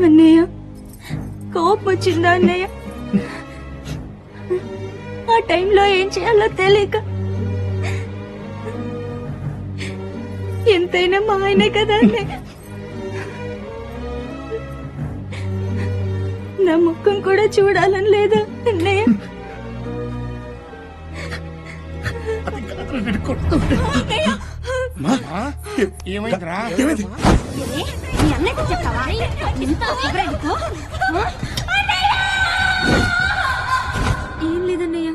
అన్నయ్య కోపం వచ్చిందా అన్నయ్య? ఆ టైంలో ఏం చేయాలో తెలియక ఎంతైనా మా ఆయనే కదా అన్నయ్య. నా ముఖం కూడా చూడాలని లేదా అన్నయ్య? ఏమైందిరా? ఏం లేదన్నయ్య,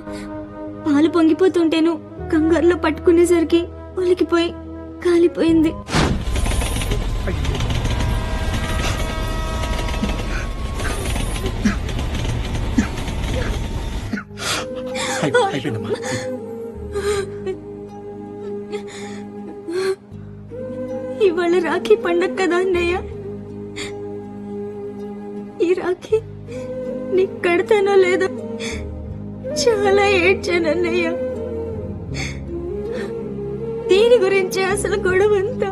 పాలు పొంగిపోతుంటేను కంగారులో పట్టుకునేసరికి ఒలికిపోయి కాలిపోయింది. అయిపోయిందమ్మా. ఇవాళ రాఖీ పండగ కదా అన్నయ్య. ఈ రాఖీ నీకు కడతానో లేదో చాలా ఏడ్చానన్నయ్య. దీని గురించి అసలు గొడవంతా.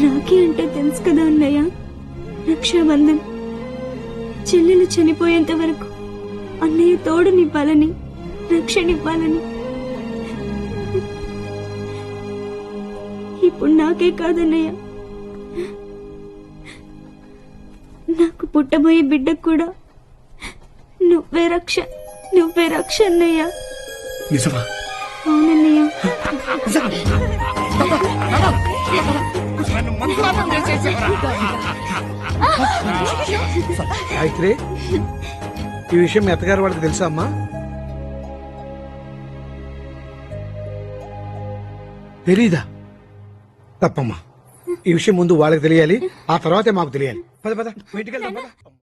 రాఖీ అంటే తెలుసు కదా అన్నయ్య, రక్షాబంధన్. చెల్లెలు చనిపోయేంత వరకు అన్నయ్య తోడునివ్వాలని, రక్షణివ్వాలని. ఇప్పుడు నాకే కాదన్నయ్య, నాకు పుట్టబోయే బిడ్డకు కూడా నువ్వే రక్ష అన్నయ్య. నిజమా? అవునన్నయ్య. గాయత్రి, ఈ విషయం మీ అత్తగారు వాళ్ళకి తెలుసా అమ్మా? తెలీదా? తప్పమ్మా. ఈ విషయం ముందు వాళ్ళకి తెలియాలి, ఆ తర్వాతే మాకు తెలియాలి. పద పద, ఇంటికి వెళ్దాం, పద.